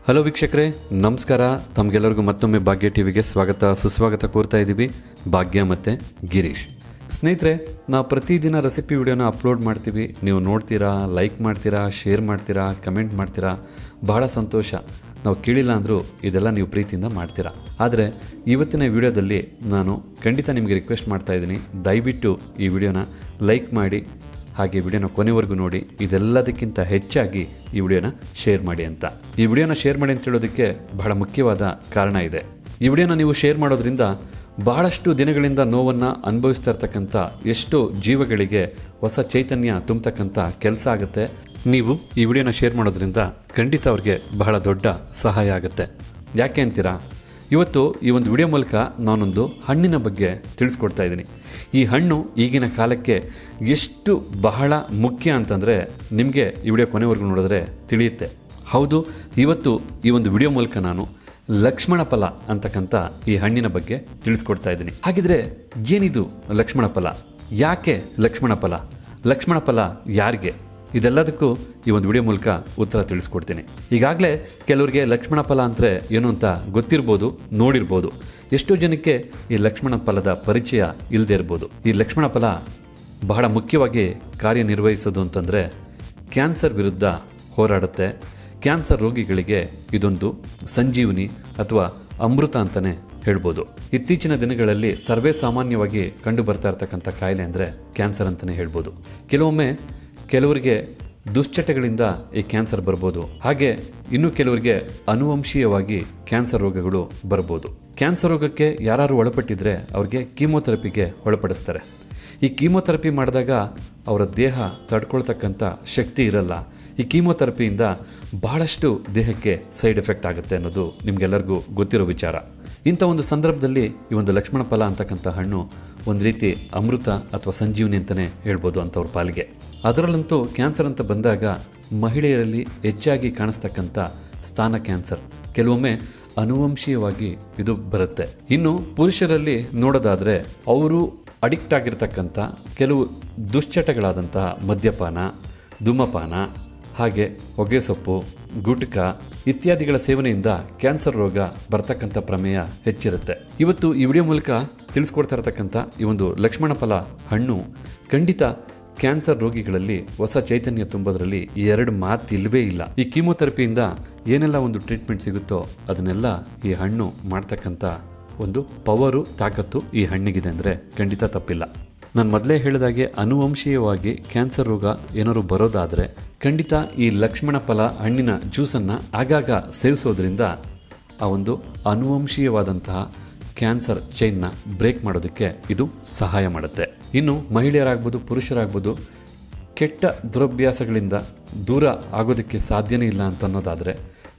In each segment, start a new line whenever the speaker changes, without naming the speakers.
Hello ವೀಕ್ಷಕರೇ, ನಮಸ್ಕಾರ. ತಮಗೆಲ್ಲರಿಗೂ ಮತ್ತೊಮ್ಮೆ ಭಾಗ್ಯ ಟಿವಿಗೆ ಸ್ವಾಗತ ಸುಸ್ವಾಗತ ಕೋರ್ತಾ ಇದ್ದೀವಿ. ಭಾಗ್ಯ ಮತ್ತು ಗಿರೀಶ್. ಸ್ನೇಹಿತರೆ, ನಾವು ಪ್ರತಿದಿನ ರೆಸಿಪಿ ವಿಡಿಯೋನ ಅಪ್ಲೋಡ್ ಮಾಡ್ತೀವಿ. ನೀವು ನೋಡ್ತೀರಾ, ಲೈಕ್ ಮಾಡ್ತೀರಾ, ಶೇರ್ ಮಾಡ್ತೀರಾ, ಕಮೆಂಟ್ ಮಾಡ್ತೀರಾ. ಬಹಳ ಸಂತೋಷ. ನಾವು ಕೇಳಿಲ್ಲ ಅಂದರೂ ಇದೆಲ್ಲ ನೀವು ಪ್ರೀತಿಯಿಂದ ಮಾಡ್ತೀರಾ. ಆದರೆ ಇವತ್ತಿನ ವಿಡಿಯೋದಲ್ಲಿ ನಾನು ಖಂಡಿತ ನಿಮಗೆ ರಿಕ್ವೆಸ್ಟ್ ಮಾಡ್ತಾ ಇದ್ದೀನಿ, ದಯವಿಟ್ಟು ಈ ವಿಡಿಯೋನ ಲೈಕ್ ಮಾಡಿ, ಹಾಗೆ ವಿಡಿಯೋನ ಕೊನೆವರೆಗೂ ನೋಡಿ. ಇದೆಲ್ಲದಕ್ಕಿಂತ ಹೆಚ್ಚಾಗಿ ಈ ವಿಡಿಯೋನ ಶೇರ್ ಮಾಡಿ ಅಂತ. ಈ ವಿಡಿಯೋನ ಶೇರ್ ಮಾಡಿ ಅಂತ ಹೇಳೋದಕ್ಕೆ ಬಹಳ ಮುಖ್ಯವಾದ ಕಾರಣ ಇದೆ. ಈ ವಿಡಿಯೋನ ನೀವು ಶೇರ್ ಮಾಡೋದ್ರಿಂದ ಬಹಳಷ್ಟು ದಿನಗಳಿಂದ ನೋವನ್ನು ಅನುಭವಿಸ್ತಾ ಇರ್ತಕ್ಕಂಥ ಎಷ್ಟೋ ಜೀವಗಳಿಗೆ ಹೊಸ ಚೈತನ್ಯ ತುಂಬತಕ್ಕಂಥ ಕೆಲಸ ಆಗುತ್ತೆ. ನೀವು ಈ ವಿಡಿಯೋನ ಶೇರ್ ಮಾಡೋದ್ರಿಂದ ಖಂಡಿತ ಅವ್ರಿಗೆ ಬಹಳ ದೊಡ್ಡ ಸಹಾಯ ಆಗುತ್ತೆ. ಯಾಕೆ ಅಂತೀರಾ? ಇವತ್ತು ಈ ಒಂದು ವಿಡಿಯೋ ಮೂಲಕ ನಾನೊಂದು ಹಣ್ಣಿನ ಬಗ್ಗೆ ತಿಳಿಸ್ಕೊಡ್ತಾ ಇದ್ದೀನಿ. ಈ ಹಣ್ಣು ಈಗಿನ ಕಾಲಕ್ಕೆ ಎಷ್ಟು ಬಹಳ ಮುಖ್ಯ ಅಂತಂದರೆ ನಿಮಗೆ ಈ ವಿಡಿಯೋ ಕೊನೆವರೆಗೂ ನೋಡಿದ್ರೆ ತಿಳಿಯುತ್ತೆ. ಹೌದು, ಇವತ್ತು ಈ ಒಂದು ವಿಡಿಯೋ ಮೂಲಕ ನಾನು ಲಕ್ಷ್ಮಣ ಫಲ ಅಂತಕ್ಕಂಥ ಈ ಹಣ್ಣಿನ ಬಗ್ಗೆ ತಿಳಿಸ್ಕೊಡ್ತಾ ಇದ್ದೀನಿ. ಹಾಗಿದ್ರೆ ಏನಿದು ಲಕ್ಷ್ಮಣ ಫಲ? ಯಾಕೆ ಲಕ್ಷ್ಮಣ ಫಲ? ಲಕ್ಷ್ಮಣ ಫಲ ಯಾರಿಗೆ? ಇದೆಲ್ಲದಕ್ಕೂ ಈ ಒಂದು ವಿಡಿಯೋ ಮೂಲಕ ಉತ್ತರ ತಿಳಿಸ್ಕೊಡ್ತೀನಿ. ಈಗಾಗಲೇ ಕೆಲವರಿಗೆ ಲಕ್ಷ್ಮಣ ಫಲ ಅಂದರೆ ಏನು ಅಂತ ಗೊತ್ತಿರ್ಬೋದು, ನೋಡಿರ್ಬೋದು. ಎಷ್ಟೋ ಜನಕ್ಕೆ ಈ ಲಕ್ಷ್ಮಣ ಫಲದ ಪರಿಚಯ ಇಲ್ಲದೆ ಇರ್ಬೋದು. ಈ ಲಕ್ಷ್ಮಣ ಫಲ ಬಹಳ ಮುಖ್ಯವಾಗಿ ಕಾರ್ಯನಿರ್ವಹಿಸೋದು ಅಂತಂದರೆ ಕ್ಯಾನ್ಸರ್ ವಿರುದ್ಧ ಹೋರಾಡುತ್ತೆ. ಕ್ಯಾನ್ಸರ್ ರೋಗಿಗಳಿಗೆ ಇದೊಂದು ಸಂಜೀವನಿ ಅಥವಾ ಅಮೃತ ಅಂತಲೇ ಹೇಳ್ಬೋದು. ಇತ್ತೀಚಿನ ದಿನಗಳಲ್ಲಿ ಸರ್ವೇ ಸಾಮಾನ್ಯವಾಗಿ ಕಂಡು ಬರ್ತಾ ಇರ್ತಕ್ಕಂಥ ಕಾಯಿಲೆ ಅಂದರೆ ಕ್ಯಾನ್ಸರ್ ಅಂತಲೇ ಹೇಳ್ಬೋದು. ಕೆಲವರಿಗೆ ದುಶ್ಚಟಗಳಿಂದ ಈ ಕ್ಯಾನ್ಸರ್ ಬರ್ಬೋದು. ಹಾಗೆ ಇನ್ನು ಕೆಲವರಿಗೆ ಅನುವಂಶೀಯವಾಗಿ ಕ್ಯಾನ್ಸರ್ ರೋಗಗಳು ಬರ್ಬೋದು. ಕ್ಯಾನ್ಸರ್ ರೋಗಕ್ಕೆ ಯಾರು ಒಳಪಟ್ಟಿದ್ರೆ ಅವ್ರಿಗೆ ಕೀಮೋಥೆರಪಿಗೆ ಒಳಪಡಿಸ್ತಾರೆ. ಈ ಕೀಮೋಥೆರಪಿ ಮಾಡಿದಾಗ ಅವರ ದೇಹ ತಡ್ಕೊಳ್ತಕ್ಕಂಥ ಶಕ್ತಿ ಇರಲ್ಲ. ಈ ಕೀಮೋಥೆರಪಿಯಿಂದ ಬಹಳಷ್ಟು ದೇಹಕ್ಕೆ ಸೈಡ್ ಎಫೆಕ್ಟ್ ಆಗುತ್ತೆ ಅನ್ನೋದು ನಿಮಗೆಲ್ಲರಿಗೂ ಗೊತ್ತಿರೋ ವಿಚಾರ. ಇಂಥ ಒಂದು ಸಂದರ್ಭದಲ್ಲಿ ಈ ಒಂದು ಲಕ್ಷ್ಮಣ ಫಲ ಅಂತಕ್ಕಂಥ ಹಣ್ಣು ಒಂದು ರೀತಿ ಅಮೃತ ಅಥವಾ ಸಂಜೀವನಿ ಅಂತಲೇ ಹೇಳ್ಬೋದು ಅಂಥವ್ರ ಪಾಲಿಗೆ. ಅದರಲ್ಲಂತೂ ಕ್ಯಾನ್ಸರ್ ಅಂತ ಬಂದಾಗ ಮಹಿಳೆಯರಲ್ಲಿ ಹೆಚ್ಚಾಗಿ ಕಾಣಿಸ್ತಕ್ಕಂಥ ಸ್ಥಾನ ಕ್ಯಾನ್ಸರ್, ಕೆಲವೊಮ್ಮೆ ಅನುವಂಶೀಯವಾಗಿ ಇದು ಬರುತ್ತೆ. ಇನ್ನು ಪುರುಷರಲ್ಲಿ ನೋಡೋದಾದರೆ ಅವರು ಅಡಿಕ್ಟ್ ಆಗಿರ್ತಕ್ಕಂಥ ಕೆಲವು ದುಶ್ಚಟಗಳಾದಂತಹ ಮದ್ಯಪಾನ, ಧೂಮಪಾನ, ಹಾಗೆ ಹೊಗೆಸೊಪ್ಪು, ಗುಟ್ಕ ಇತ್ಯಾದಿಗಳ ಸೇವನೆಯಿಂದ ಕ್ಯಾನ್ಸರ್ ರೋಗ ಬರ್ತಕ್ಕಂಥ ಪ್ರಮೇಯ ಹೆಚ್ಚಿರುತ್ತೆ. ಇವತ್ತು ಈ ವಿಡಿಯೋ ಮೂಲಕ ತಿಳಿಸ್ಕೊಡ್ತಾ ಇರತಕ್ಕಂಥ ಈ ಒಂದು ಲಕ್ಷ್ಮಣ ಫಲ ಹಣ್ಣು ಖಂಡಿತ ಕ್ಯಾನ್ಸರ್ ರೋಗಿಗಳಲ್ಲಿ ಹೊಸ ಚೈತನ್ಯ ತುಂಬೋದ್ರಲ್ಲಿ ಎರಡು ಮಾತಿಲ್ವೇ ಇಲ್ಲ. ಈ ಕೀಮೋಥೆರಪಿಯಿಂದ ಏನೆಲ್ಲ ಒಂದು ಟ್ರೀಟ್ಮೆಂಟ್ ಸಿಗುತ್ತೋ ಅದನ್ನೆಲ್ಲ ಈ ಹಣ್ಣು ಮಾಡ್ತಕ್ಕಂಥ ಒಂದು ಪವರು, ತಾಕತ್ತು ಈ ಹಣ್ಣಿಗಿದೆ ಅಂದರೆ ಖಂಡಿತ ತಪ್ಪಿಲ್ಲ. ನಾನು ಮೊದಲೇ ಹೇಳಿದಾಗೆ ಅನುವಂಶೀಯವಾಗಿ ಕ್ಯಾನ್ಸರ್ ರೋಗ ಏನಾದ್ರು ಬರೋದಾದರೆ ಖಂಡಿತ ಈ ಲಕ್ಷ್ಮಣ ಫಲ ಹಣ್ಣಿನ ಜ್ಯೂಸನ್ನು ಆಗಾಗ ಸೇವಿಸೋದ್ರಿಂದ ಆ ಒಂದು ಅನುವಂಶೀಯವಾದಂತಹ ಕ್ಯಾನ್ಸರ್ ಚೈನ್ನ ಬ್ರೇಕ್ ಮಾಡೋದಕ್ಕೆ ಇದು ಸಹಾಯ ಮಾಡುತ್ತೆ. ಇನ್ನು ಮಹಿಳೆಯರಾಗ್ಬೋದು, ಪುರುಷರಾಗ್ಬೋದು, ಕೆಟ್ಟ ದುರಭ್ಯಾಸಗಳಿಂದ ದೂರ ಆಗೋದಕ್ಕೆ ಸಾಧ್ಯನೇ ಇಲ್ಲ ಅಂತ ಅನ್ನೋದಾದರೆ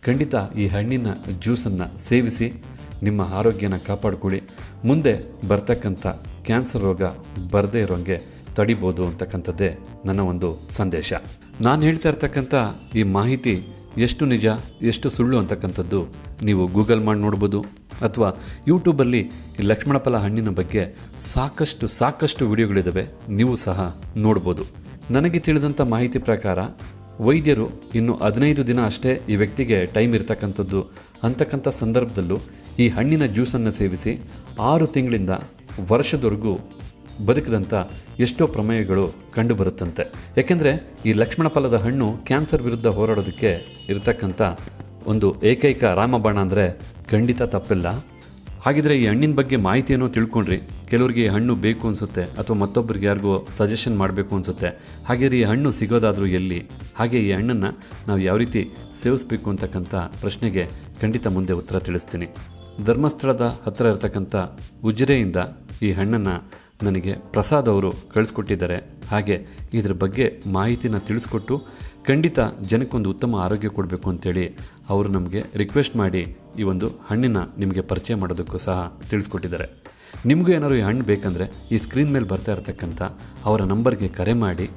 ಖಂಡಿತ ಈ ಹಣ್ಣಿನ ಜ್ಯೂಸನ್ನು ಸೇವಿಸಿ ನಿಮ್ಮ ಆರೋಗ್ಯನ ಕಾಪಾಡ್ಕೊಳ್ಳಿ. ಮುಂದೆ ಬರ್ತಕ್ಕಂಥ ಕ್ಯಾನ್ಸರ್ ರೋಗ ಬರದೇ ಇರೋಂಗೆ ತಡಿಬೋದು ಅಂತಕ್ಕಂಥದ್ದೇ ನನ್ನ ಒಂದು ಸಂದೇಶ. ನಾನು ಹೇಳ್ತಾ ಇರ್ತಕ್ಕಂಥ ಈ ಮಾಹಿತಿ ಎಷ್ಟು ನಿಜ ಎಷ್ಟು ಸುಳ್ಳು ಅಂತಕ್ಕಂಥದ್ದು ನೀವು ಗೂಗಲ್ ಮಾಡಿ ನೋಡ್ಬೋದು, ಅಥವಾ ಯೂಟ್ಯೂಬಲ್ಲಿ ಈ ಲಕ್ಷ್ಮಣ ಫಲ ಹಣ್ಣಿನ ಬಗ್ಗೆ ಸಾಕಷ್ಟು ವಿಡಿಯೋಗಳಿದ್ದಾವೆ, ನೀವು ಸಹ ನೋಡ್ಬೋದು. ನನಗೆ ತಿಳಿದಂಥ ಮಾಹಿತಿ ಪ್ರಕಾರ ವೈದ್ಯರು ಇನ್ನು 15 ದಿನ ಅಷ್ಟೇ ಈ ವ್ಯಕ್ತಿಗೆ ಟೈಮ್ ಇರ್ತಕ್ಕಂಥದ್ದು. ಅಂತಕ್ಕಂಥ ಸಂದರ್ಭದಲ್ಲೂ ಈ ಹಣ್ಣಿನ ಜ್ಯೂಸನ್ನು ಸೇವಿಸಿ 6 ತಿಂಗಳಿಂದ ವರ್ಷದವರೆಗೂ ಬದುಕಿದಂಥ ಎಷ್ಟೋ ಪ್ರಮೇಯಗಳು ಕಂಡು ಬರುತ್ತಂತೆ. ಯಾಕೆಂದರೆ ಈ ಲಕ್ಷ್ಮಣ ಫಲದ ಹಣ್ಣು ಕ್ಯಾನ್ಸರ್ ವಿರುದ್ಧ ಹೋರಾಡೋದಕ್ಕೆ ಇರತಕ್ಕಂಥ ಒಂದು ಏಕೈಕ ರಾಮಬಾಣ ಅಂದರೆ ಖಂಡಿತ ತಪ್ಪಿಲ್ಲ. ಹಾಗಿದ್ರೆ ಈ ಹಣ್ಣಿನ ಬಗ್ಗೆ ಮಾಹಿತಿಯನ್ನು ತಿಳ್ಕೊಂಡ್ರಿ. ಕೆಲವರಿಗೆ ಈ ಹಣ್ಣು ಬೇಕು ಅನಿಸುತ್ತೆ, ಅಥವಾ ಮತ್ತೊಬ್ಬರಿಗೆ ಯಾರಿಗೂ ಸಜೆಷನ್ ಮಾಡಬೇಕು ಅನಿಸುತ್ತೆ. ಹಾಗೆ ಈ ಹಣ್ಣು ಸಿಗೋದಾದರೂ ಎಲ್ಲಿ, ಹಾಗೆ ಈ ಹಣ್ಣನ್ನು ನಾವು ಯಾವ ರೀತಿ ಸೇವಿಸಬೇಕು ಅಂತಕ್ಕಂಥ ಪ್ರಶ್ನೆಗೆ ಖಂಡಿತ ಮುಂದೆ ಉತ್ತರ ತಿಳಿಸ್ತೀನಿ. ಧರ್ಮಸ್ಥಳದ ಹತ್ತಿರ ಇರತಕ್ಕಂಥ ಉಜಿರೆಯಿಂದ ಈ ಹಣ್ಣನ್ನು ನನಗೆ ಪ್ರಸಾದ್ ಅವರು ಕಳಿಸ್ಕೊಟ್ಟಿದ್ದಾರೆ. ಹಾಗೆ ಇದ್ರ ಬಗ್ಗೆ ಮಾಹಿತಿನ ತಿಳಿಸ್ಕೊಟ್ಟು ಖಂಡಿತ ಜನಕ್ಕೊಂದು ಉತ್ತಮ ಆರೋಗ್ಯ ಕೊಡಬೇಕು ಅಂತೇಳಿ ಅವರು ನಮಗೆ ರಿಕ್ವೆಸ್ಟ್ ಮಾಡಿ ಈ ಒಂದು ಹಣ್ಣಿನ ನಿಮಗೆ ಪರಿಚಯ ಮಾಡೋದಕ್ಕೂ ಸಹ ತಿಳಿಸ್ಕೊಟ್ಟಿದ್ದಾರೆ. ನಿಮಗೂ ಏನಾದ್ರು ಈ ಹಣ್ಣು ಬೇಕಂದರೆ ಈ ಸ್ಕ್ರೀನ್ ಮೇಲೆ ಬರ್ತಾ ಇರತಕ್ಕಂಥ ಅವರ ನಂಬರ್ಗೆ ಕರೆ ಮಾಡಿ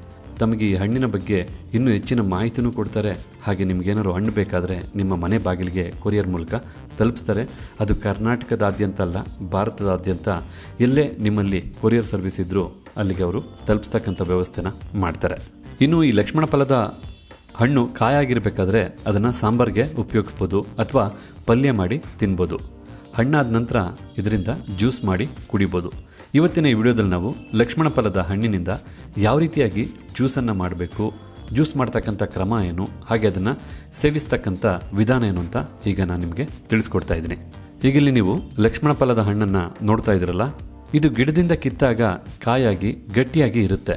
ತಮಗೆ ಈ ಹಣ್ಣಿನ ಬಗ್ಗೆ ಇನ್ನೂ ಹೆಚ್ಚಿನ ಮಾಹಿತಿನೂ ಕೊಡ್ತಾರೆ. ಹಾಗೆ ನಿಮಗೇನಾದ್ರು ಹಣ್ಣು ಬೇಕಾದರೆ ನಿಮ್ಮ ಮನೆ ಬಾಗಿಲಿಗೆ ಕೊರಿಯರ್ ಮೂಲಕ ತಲುಪಿಸ್ತಾರೆ. ಅದು ಕರ್ನಾಟಕದಾದ್ಯಂತ ಅಲ್ಲ, ಭಾರತದಾದ್ಯಂತ ಎಲ್ಲೇ ನಿಮ್ಮಲ್ಲಿ ಕೊರಿಯರ್ ಸರ್ವಿಸ್ ಇದ್ದರೂ ಅಲ್ಲಿಗೆ ಅವರು ತಲುಪಿಸ್ತಕ್ಕಂಥ ವ್ಯವಸ್ಥೆನ ಮಾಡ್ತಾರೆ. ಇನ್ನು ಈ ಲಕ್ಷ್ಮಣ ಫಲದ ಹಣ್ಣು ಕಾಯಾಗಿರ್ಬೇಕಾದ್ರೆ ಅದನ್ನು ಸಾಂಬಾರ್ಗೆ ಉಪಯೋಗಿಸ್ಬೋದು ಅಥವಾ ಪಲ್ಯ ಮಾಡಿ ತಿನ್ಬೋದು. ಹಣ್ಣಾದ ನಂತರ ಇದರಿಂದ ಜ್ಯೂಸ್ ಮಾಡಿ ಕುಡಿಬೋದು. ಇವತ್ತಿನ ಈ ವಿಡಿಯೋದಲ್ಲಿ ನಾವು ಲಕ್ಷ್ಮಣ ಫಲದ ಹಣ್ಣಿನಿಂದ ಯಾವ ರೀತಿಯಾಗಿ ಜ್ಯೂಸನ್ನು ಮಾಡಬೇಕು, ಜ್ಯೂಸ್ ಮಾಡ್ತಕ್ಕಂಥ ಕ್ರಮ ಏನು, ಹಾಗೆ ಅದನ್ನು ಸೇವಿಸ್ತಕ್ಕಂಥ ವಿಧಾನ ಏನು ಅಂತ ಈಗ ನಾನು ನಿಮಗೆ ತಿಳಿಸ್ಕೊಡ್ತಾ ಇದ್ದೀನಿ. ಈಗಿಲ್ಲಿ ನೀವು ಲಕ್ಷ್ಮಣ ಫಲದ ಹಣ್ಣನ್ನು ನೋಡ್ತಾ ಇದ್ದೀರಲ್ಲ, ಇದು ಗಿಡದಿಂದ ಕಿತ್ತಾಗ ಕಾಯಾಗಿ ಗಟ್ಟಿಯಾಗಿ ಇರುತ್ತೆ.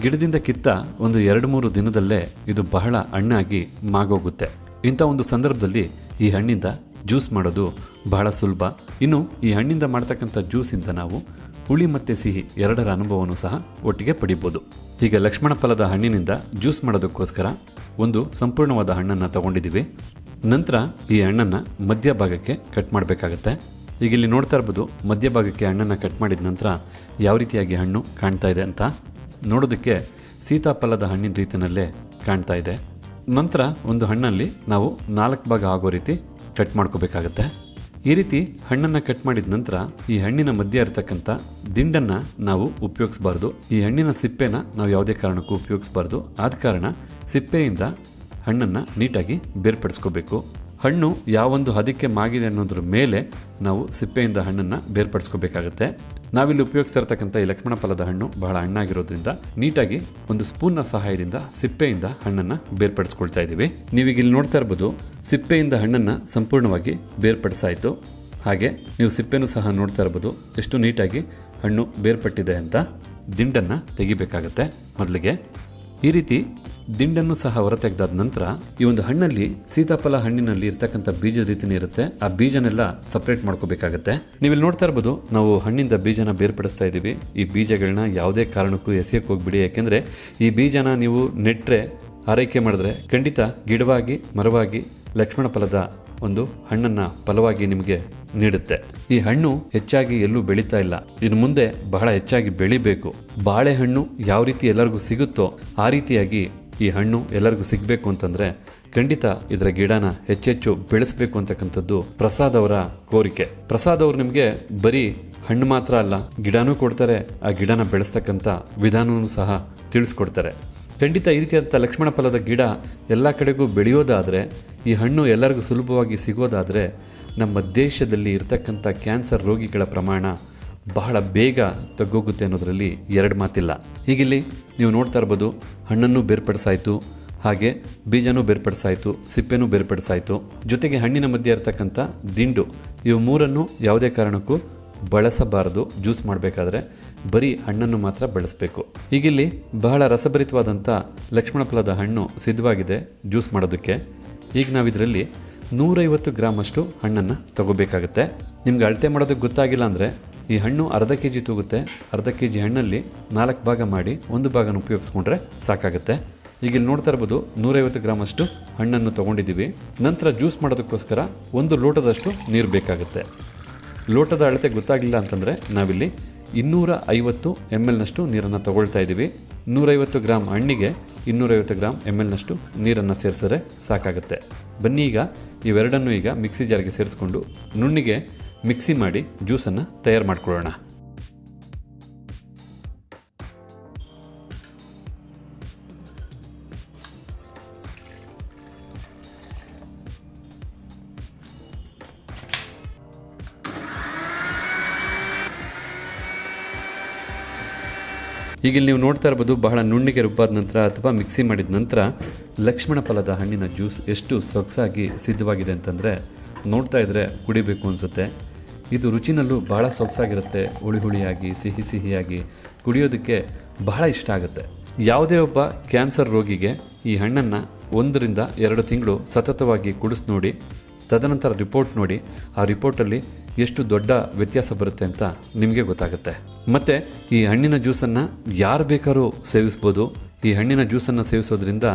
ಗಿಡದಿಂದ ಕಿತ್ತ ಒಂದು 2-3 ದಿನದಲ್ಲೇ ಇದು ಬಹಳ ಹಣ್ಣಾಗಿ ಮಾಗೋಗುತ್ತೆ. ಇಂಥ ಒಂದು ಸಂದರ್ಭದಲ್ಲಿ ಈ ಹಣ್ಣಿಂದ ಜ್ಯೂಸ್ ಮಾಡೋದು ಬಹಳ ಸುಲಭ. ಇನ್ನು ಈ ಹಣ್ಣಿಂದ ಮಾಡ್ತಕ್ಕಂಥ ಜ್ಯೂಸಿಂದ ನಾವು ಹುಳಿ ಮತ್ತು ಸಿಹಿ ಎರಡರ ಅನುಭವವನ್ನು ಸಹ ಒಟ್ಟಿಗೆ ಪಡಿಬೋದು. ಈಗ ಲಕ್ಷ್ಮಣ ಫಲದ ಹಣ್ಣಿನಿಂದ ಜ್ಯೂಸ್ ಮಾಡೋದಕ್ಕೋಸ್ಕರ ಒಂದು ಸಂಪೂರ್ಣವಾದ ಹಣ್ಣನ್ನು ತಗೊಂಡಿದ್ದೀವಿ. ನಂತರ ಈ ಹಣ್ಣನ್ನು ಮಧ್ಯಭಾಗಕ್ಕೆ ಕಟ್ ಮಾಡಬೇಕಾಗತ್ತೆ. ಈಗ ಇಲ್ಲಿ ನೋಡ್ತಾ ಇರ್ಬೋದು, ಮಧ್ಯಭಾಗಕ್ಕೆ ಹಣ್ಣನ್ನು ಕಟ್ ಮಾಡಿದ ನಂತರ ಯಾವ ರೀತಿಯಾಗಿ ಹಣ್ಣು ಕಾಣ್ತಾ ಇದೆ ಅಂತ. ನೋಡೋದಕ್ಕೆ ಸೀತಾಫಲದ ಹಣ್ಣಿನ ರೀತಿಯಲ್ಲೇ ಕಾಣ್ತಾ ಇದೆ. ನಂತರ ಒಂದು ಹಣ್ಣಲ್ಲಿ ನಾವು 4 ಭಾಗ ಆಗೋ ರೀತಿ ಕಟ್ ಮಾಡ್ಕೋಬೇಕಾಗತ್ತೆ. ಈ ರೀತಿ ಹಣ್ಣನ್ನು ಕಟ್ ಮಾಡಿದ ನಂತರ ಈ ಹಣ್ಣಿನ ಮಧ್ಯೆ ಇರತಕ್ಕಂಥ ದಿಂಡನ್ನು ನಾವು ಉಪಯೋಗಿಸಬಾರ್ದು. ಈ ಹಣ್ಣಿನ ಸಿಪ್ಪೆನ ನಾವು ಯಾವುದೇ ಕಾರಣಕ್ಕೂ ಉಪಯೋಗಿಸಬಾರ್ದು. ಆದ ಕಾರಣ ಸಿಪ್ಪೆಯಿಂದ ಹಣ್ಣನ್ನು ನೀಟಾಗಿ ಬೇರ್ಪಡಿಸ್ಕೋಬೇಕು. ಹಣ್ಣು ಯಾವೊಂದು ಹದಕ್ಕೆ ಮಾಗಿದೆ ಅನ್ನೋದ್ರ ಮೇಲೆ ನಾವು ಸಿಪ್ಪೆಯಿಂದ ಹಣ್ಣನ್ನು ಬೇರ್ಪಡಿಸ್ಕೋಬೇಕಾಗತ್ತೆ. ನಾವಿಲ್ಲಿ ಉಪಯೋಗಿಸಿರ್ತಕ್ಕಂಥ ಈ ಲಕ್ಷ್ಮಣ ಫಲದ ಹಣ್ಣು ಬಹಳ ಹಣ್ಣಾಗಿರೋದ್ರಿಂದ ನೀಟಾಗಿ ಒಂದು ಸ್ಪೂನ್ನ ಸಹಾಯದಿಂದ ಸಿಪ್ಪೆಯಿಂದ ಹಣ್ಣನ್ನು ಬೇರ್ಪಡಿಸ್ಕೊಳ್ತಾ ಇದ್ದೀವಿ. ನೀವೀಗ ಇಲ್ಲಿ ನೋಡ್ತಾ ಇರ್ಬೋದು, ಸಿಪ್ಪೆಯಿಂದ ಹಣ್ಣನ್ನು ಸಂಪೂರ್ಣವಾಗಿ ಬೇರ್ಪಡಿಸಾಯಿತು. ಹಾಗೆ ನೀವು ಸಿಪ್ಪೆನೂ ಸಹ ನೋಡ್ತಾ ಇರ್ಬೋದು ಎಷ್ಟು ನೀಟಾಗಿ ಹಣ್ಣು ಬೇರ್ಪಟ್ಟಿದೆ ಅಂತ. ದಿಂಡನ್ನು ತೆಗಿಬೇಕಾಗತ್ತೆ ಮೊದಲಿಗೆ. ಈ ರೀತಿ ದಿಂಡನ್ನು ಸಹ ಹೊರತೆಗೆದಾದ ನಂತರ ಈ ಒಂದು ಹಣ್ಣಲ್ಲಿ ಸೀತಾಫಲ ಹಣ್ಣಿನಲ್ಲಿ ಇರ್ತಕ್ಕಂಥ ಬೀಜದ ರೀತಿನೇ ಇರುತ್ತೆ. ಆ ಬೀಜನೆಲ್ಲ ಸಪ್ರೇಟ್ ಮಾಡ್ಕೋಬೇಕಾಗತ್ತೆ. ನೀವಿಲ್ಲಿ ನೋಡ್ತಾ ಇರ್ಬೋದು, ನಾವು ಹಣ್ಣಿಂದ ಬೀಜನ ಬೇರ್ಪಡಿಸ್ತಾ ಇದ್ದೀವಿ. ಈ ಬೀಜಗಳನ್ನ ಯಾವುದೇ ಕಾರಣಕ್ಕೂ ಎಸೆಯಕ್ಕೆ ಹೋಗ್ಬಿಡಿ. ಯಾಕೆಂದರೆ ಈ ಬೀಜನ ನೀವು ನೆಟ್ಟರೆ, ಆರೈಕೆ ಮಾಡಿದ್ರೆ ಖಂಡಿತ ಗಿಡವಾಗಿ ಮರವಾಗಿ ಲಕ್ಷ್ಮಣ ಫಲದ ಒಂದು ಹಣ್ಣನ್ನು ಫಲವಾಗಿ ನಿಮಗೆ ನೀಡುತ್ತೆ. ಈ ಹಣ್ಣು ಹೆಚ್ಚಾಗಿ ಎಲ್ಲೂ ಬೆಳೀತಾ ಇಲ್ಲ, ಇನ್ನು ಮುಂದೆ ಬಹಳ ಹೆಚ್ಚಾಗಿ ಬೆಳಿಬೇಕು. ಬಾಳೆಹಣ್ಣು ಯಾವ ರೀತಿ ಎಲ್ಲರಿಗೂ ಸಿಗುತ್ತೋ ಆ ರೀತಿಯಾಗಿ ಈ ಹಣ್ಣು ಎಲ್ಲರಿಗೂ ಸಿಗಬೇಕು ಅಂತಂದರೆ ಖಂಡಿತ ಇದರ ಗಿಡನ ಹೆಚ್ಚೆಚ್ಚು ಬೆಳೆಸಬೇಕು ಅಂತಕ್ಕಂಥದ್ದು ಪ್ರಸಾದ್ ಅವರ ಕೋರಿಕೆ. ಪ್ರಸಾದ್ ಅವರು ನಿಮಗೆ ಬರೀ ಹಣ್ಣು ಮಾತ್ರ ಅಲ್ಲ, ಗಿಡನೂ ಕೊಡ್ತಾರೆ. ಆ ಗಿಡನ ಬೆಳೆಸ್ತಕ್ಕಂಥ ವಿಧಾನವೂ ಸಹ ತಿಳಿಸ್ಕೊಡ್ತಾರೆ. ಖಂಡಿತ ಈ ರೀತಿಯಾದಂಥ ಲಕ್ಷ್ಮಣ ಫಲದ ಗಿಡ ಎಲ್ಲ ಕಡೆಗೂ ಬೆಳೆಯೋದಾದರೆ, ಈ ಹಣ್ಣು ಎಲ್ಲರಿಗೂ ಸುಲಭವಾಗಿ ಸಿಗೋದಾದರೆ ನಮ್ಮ ದೇಶದಲ್ಲಿ ಇರ್ತಕ್ಕಂಥ ಕ್ಯಾನ್ಸರ್ ರೋಗಿಗಳ ಪ್ರಮಾಣ ಬಹಳ ಬೇಗ ತಗ್ಗೋಗುತ್ತೆ ಅನ್ನೋದರಲ್ಲಿ 2 ಮಾತಿಲ್ಲ. ಹೀಗಿಲ್ಲಿ ನೀವು ನೋಡ್ತಾ ಇರ್ಬೋದು, ಹಣ್ಣನ್ನು ಬೇರ್ಪಡಿಸಾಯಿತು, ಹಾಗೆ ಬೀಜನೂ ಬೇರ್ಪಡಿಸಾಯಿತು, ಸಿಪ್ಪೆನೂ ಬೇರ್ಪಡಿಸಾಯಿತು, ಜೊತೆಗೆ ಹಣ್ಣಿನ ಮಧ್ಯೆ ಇರ್ತಕ್ಕಂಥ ದಿಂಡು, ಇವು 3 ಯಾವುದೇ ಕಾರಣಕ್ಕೂ ಬಳಸಬಾರದು. ಜ್ಯೂಸ್ ಮಾಡಬೇಕಾದ್ರೆ ಬರೀ ಹಣ್ಣನ್ನು ಮಾತ್ರ ಬಳಸಬೇಕು. ಈಗಿಲ್ಲಿ ಬಹಳ ರಸಭರಿತವಾದಂಥ ಲಕ್ಷ್ಮಣ ಫಲದ ಹಣ್ಣು ಸಿದ್ಧವಾಗಿದೆ ಜ್ಯೂಸ್ ಮಾಡೋದಕ್ಕೆ. ಈಗ ನಾವಿದರಲ್ಲಿ 150 ಗ್ರಾಮ್ ಅಷ್ಟು ಹಣ್ಣನ್ನು ತಗೋಬೇಕಾಗತ್ತೆ. ನಿಮ್ಗೆ ಅಳತೆ ಮಾಡೋದಕ್ಕೆ ಗೊತ್ತಾಗಿಲ್ಲ ಅಂದರೆ ಈ ಹಣ್ಣು ಅರ್ಧ kg ತೂಗುತ್ತೆ. ಅರ್ಧ kg ಹಣ್ಣಲ್ಲಿ 4 ಭಾಗ ಮಾಡಿ 1 ಭಾಗನ ಉಪಯೋಗಿಸ್ಕೊಂಡ್ರೆ ಸಾಕಾಗುತ್ತೆ. ಈಗ ಇಲ್ಲಿ ನೋಡ್ತಾ ಇರ್ಬೋದು, 150 ಗ್ರಾಮ್ ಅಷ್ಟು ಹಣ್ಣನ್ನು ತೊಗೊಂಡಿದ್ದೀವಿ. ನಂತರ ಜ್ಯೂಸ್ ಮಾಡೋದಕ್ಕೋಸ್ಕರ 1 ಲೋಟದಷ್ಟು ನೀರು ಬೇಕಾಗುತ್ತೆ. ಲೋಟದ ಅಳತೆ ಗೊತ್ತಾಗಲಿಲ್ಲ ಅಂತಂದರೆ ನಾವಿಲ್ಲಿ 250 ml ನೀರನ್ನು ತಗೊಳ್ತಾ ಇದ್ದೀವಿ. 150 ಗ್ರಾಮ್ ಹಣ್ಣಿಗೆ 250 ಗ್ರಾಮ್ ml ನೀರನ್ನು ಸೇರಿಸಿದ್ರೆ ಸಾಕಾಗುತ್ತೆ. ಬನ್ನಿ ಈಗ ಇವೆರಡನ್ನು ಈಗ ಮಿಕ್ಸಿ ಜಾರ್ಗೆ ಸೇರಿಸ್ಕೊಂಡು ನುಣ್ಣಿಗೆ ಮಿಕ್ಸಿ ಮಾಡಿ ಜ್ಯೂಸನ್ನು ತಯಾರು ಮಾಡ್ಕೊಳ್ಳೋಣ. ಈಗ ಇಲ್ಲಿ ನೀವು ನೋಡ್ತಾ ಇರ್ಬೋದು, ಬಹಳ ನುಣ್ಣಿಗೆ ರುಬ್ಬಾದ ನಂತರ ಅಥವಾ ಮಿಕ್ಸಿ ಮಾಡಿದ ನಂತರ ಲಕ್ಷ್ಮಣ ಫಲದ ಹಣ್ಣಿನ ಜ್ಯೂಸ್ ಎಷ್ಟು ಸೊಗಸಾಗಿ ಸಿದ್ಧವಾಗಿದೆ ಅಂತಂದರೆ ನೋಡ್ತಾ ಇದ್ದರೆ ಕುಡಿಬೇಕು ಅನಿಸುತ್ತೆ. ಇದು ರುಚಿನಲ್ಲೂ ಬಹಳ ಸೊಗಸಾಗಿರುತ್ತೆ. ಹುಳಿ ಹುಳಿಯಾಗಿ, ಸಿಹಿ ಸಿಹಿಯಾಗಿ ಕುಡಿಯೋದಕ್ಕೆ ಬಹಳ ಇಷ್ಟ ಆಗುತ್ತೆ. ಯಾವುದೇ ಒಬ್ಬ ಕ್ಯಾನ್ಸರ್ ರೋಗಿಗೆ ಈ ಹಣ್ಣನ್ನು 1-2 ತಿಂಗಳು ಸತತವಾಗಿ ಕುಡಿಸಿ ನೋಡಿ, ತದನಂತರ ರಿಪೋರ್ಟ್ ನೋಡಿ, ಆ ರಿಪೋರ್ಟಲ್ಲಿ ಎಷ್ಟು ದೊಡ್ಡ ವ್ಯತ್ಯಾಸ ಬರುತ್ತೆ ಅಂತ ನಿಮಗೆ ಗೊತ್ತಾಗುತ್ತೆ. ಮತ್ತು ಈ ಹಣ್ಣಿನ ಜ್ಯೂಸನ್ನು ಯಾರು ಬೇಕಾದ್ರೂ ಸೇವಿಸ್ಬೋದು. ಈ ಹಣ್ಣಿನ ಜ್ಯೂಸನ್ನು ಸೇವಿಸೋದ್ರಿಂದ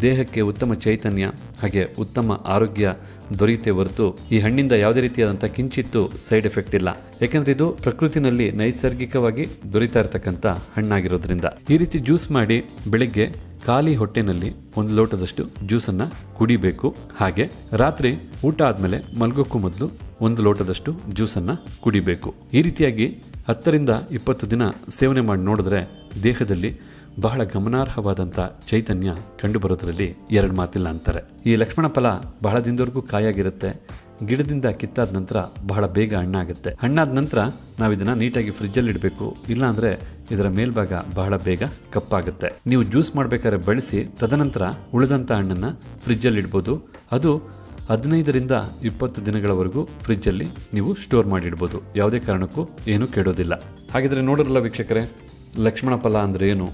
ದೇಹಕ್ಕೆ ಉತ್ತಮ ಚೈತನ್ಯ ಹಾಗೆ ಉತ್ತಮ ಆರೋಗ್ಯ ದೊರೆಯುತ್ತೆ ಹೊರತು ಈ ಹಣ್ಣಿಂದ ಯಾವುದೇ ರೀತಿಯಾದಂಥ ಕಿಂಚಿತ್ತು ಸೈಡ್ ಎಫೆಕ್ಟ್ ಇಲ್ಲ. ಯಾಕೆಂದರೆ ಇದು ಪ್ರಕೃತಿನಲ್ಲಿ ನೈಸರ್ಗಿಕವಾಗಿ ದೊರೀತಾ ಇರತಕ್ಕಂಥ ಹಣ್ಣಾಗಿರೋದ್ರಿಂದ ಈ ರೀತಿ ಜ್ಯೂಸ್ ಮಾಡಿ ಬೆಳಿಗ್ಗೆ ಖಾಲಿ ಹೊಟ್ಟೆನಲ್ಲಿ 1 ಲೋಟದಷ್ಟು ಜ್ಯೂಸನ್ನು ಕುಡಿಬೇಕು. ಹಾಗೆ ರಾತ್ರಿ ಊಟ ಆದಮೇಲೆ ಮಲಗೋಕ್ಕೂ ಮೊದಲು 1 ಲೋಟದಷ್ಟು ಜ್ಯೂಸನ್ನು ಕುಡಿಬೇಕು. ಈ ರೀತಿಯಾಗಿ 10ರಿಂದ 20 ದಿನ ಸೇವನೆ ಮಾಡಿ ನೋಡಿದ್ರೆ ದೇಹದಲ್ಲಿ ಬಹಳ ಗಮನಾರ್ಹವಾದಂಥ ಚೈತನ್ಯ ಕಂಡುಬರೋದ್ರಲ್ಲಿ ಎರಡು ಮಾತಿಲ್ಲ ಅಂತಾರೆ. ಈ ಲಕ್ಷ್ಮಣ ಫಲ ಬಹಳ ದಿನದವರೆಗೂ ಕಾಯಾಗಿರುತ್ತೆ. ಗಿಡದಿಂದ ಕಿತ್ತಾದ ನಂತರ ಬಹಳ ಬೇಗ ಹಣ್ಣಾಗುತ್ತೆ. ಹಣ್ಣಾದ ನಂತರ ನಾವು ಇದನ್ನು ನೀಟಾಗಿ ಫ್ರಿಜ್ಜಲ್ಲಿ ಇಡಬೇಕು, ಇಲ್ಲಾಂದರೆ ಇದರ ಮೇಲ್ಭಾಗ ಬಹಳ ಬೇಗ ಕಪ್ಪಾಗುತ್ತೆ. ನೀವು ಜ್ಯೂಸ್ ಮಾಡಬೇಕಾದ್ರೆ ಬಳಸಿ ತದನಂತರ ಉಳಿದಂಥ ಹಣ್ಣನ್ನು ಫ್ರಿಜ್ಜಲ್ಲಿ ಇಡ್ಬೋದು. ಅದು 15ರಿಂದ 20 ದಿನಗಳವರೆಗೂ ಫ್ರಿಜ್ಜಲ್ಲಿ ನೀವು ಸ್ಟೋರ್ ಮಾಡಿಡ್ಬೋದು. ಯಾವುದೇ ಕಾರಣಕ್ಕೂ ಏನೂ ಕೆಡೋದಿಲ್ಲ. ಹಾಗಿದ್ರೆ ನೋಡಿರಲ್ಲ ವೀಕ್ಷಕರೇ, ಲಕ್ಷ್ಮಣ ಫಲ ಅಂದರೆ ಏನು,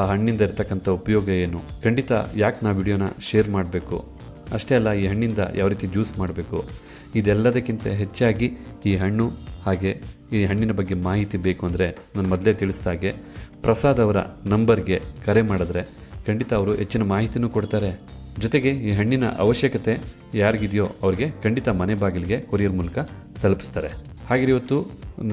ಆ ಹಣ್ಣಿಂದ ಇರ್ತಕ್ಕಂಥ ಉಪಯೋಗ ಏನು, ಖಂಡಿತ ಯಾಕೆ ನಾವು ವಿಡಿಯೋನ ಶೇರ್ ಮಾಡಬೇಕು, ಅಷ್ಟೇ ಅಲ್ಲ ಈ ಹಣ್ಣಿಂದ ಯಾವ ರೀತಿ ಜ್ಯೂಸ್ ಮಾಡಬೇಕು, ಇದೆಲ್ಲದಕ್ಕಿಂತ ಹೆಚ್ಚಾಗಿ ಈ ಹಣ್ಣು ಹಾಗೆ ಈ ಹಣ್ಣಿನ ಬಗ್ಗೆ ಮಾಹಿತಿ ಬೇಕು ಅಂದರೆ ನಾನು ಮೊದಲೇ ತಿಳಿಸಿದಾಗೆ ಪ್ರಸಾದ್ ಅವರ ನಂಬರ್ಗೆ ಕರೆ ಮಾಡಿದ್ರೆ ಖಂಡಿತ ಅವರು ಹೆಚ್ಚಿನ ಮಾಹಿತಿನೂ ಕೊಡ್ತಾರೆ. ಜೊತೆಗೆ ಈ ಹಣ್ಣಿನ ಅವಶ್ಯಕತೆ ಯಾರಿಗಿದೆಯೋ ಅವ್ರಿಗೆ ಖಂಡಿತ ಮನೆ ಬಾಗಿಲಿಗೆ ಕೊರಿಯರ್ ಮೂಲಕ ತಲುಪಿಸ್ತಾರೆ. ಹಾಗೆ ಇವತ್ತು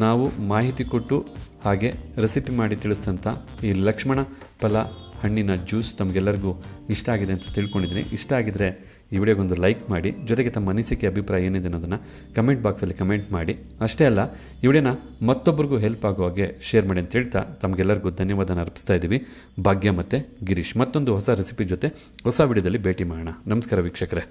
ನಾವು ಮಾಹಿತಿ ಕೊಟ್ಟು ಹಾಗೆ ರೆಸಿಪಿ ಮಾಡಿ ತಿಳಿಸಿದಂಥ ಈ ಲಕ್ಷ್ಮಣ ಫಲ ಹಣ್ಣಿನ ಜ್ಯೂಸ್ ತಮಗೆಲ್ಲರಿಗೂ ಇಷ್ಟ ಆಗಿದೆ ಅಂತ ತಿಳ್ಕೊಂಡಿದ್ದೀನಿ. ಇಷ್ಟ ಆಗಿದರೆ ಈ ವಿಡಿಯೋಗೊಂದು ಲೈಕ್ ಮಾಡಿ, ಜೊತೆಗೆ ತಮ್ಮ ಅನಿಸಿಕೆ ಅಭಿಪ್ರಾಯ ಏನಿದೆ ಅನ್ನೋದನ್ನು ಕಮೆಂಟ್ ಬಾಕ್ಸಲ್ಲಿ ಕಮೆಂಟ್ ಮಾಡಿ. ಅಷ್ಟೇ ಅಲ್ಲ, ಈ ವಿಡಿಯೋನ ಮತ್ತೊಬ್ಬರಿಗೂ ಹೆಲ್ಪ್ ಆಗೋ ಹಾಗೆ ಶೇರ್ ಮಾಡಿ ಅಂತ ಹೇಳ್ತಾ ತಮಗೆಲ್ಲರಿಗೂ ಧನ್ಯವಾದನ ಅರ್ಪಿಸ್ತಾ ಇದ್ದೀವಿ. ಭಾಗ್ಯ ಮತ್ತು ಗಿರೀಶ್ ಮತ್ತೊಂದು ಹೊಸ ರೆಸಿಪಿ ಜೊತೆ ಹೊಸ ವಿಡಿಯೋದಲ್ಲಿ ಭೇಟಿ ಮಾಡೋಣ. ನಮಸ್ಕಾರ ವೀಕ್ಷಕರೇ.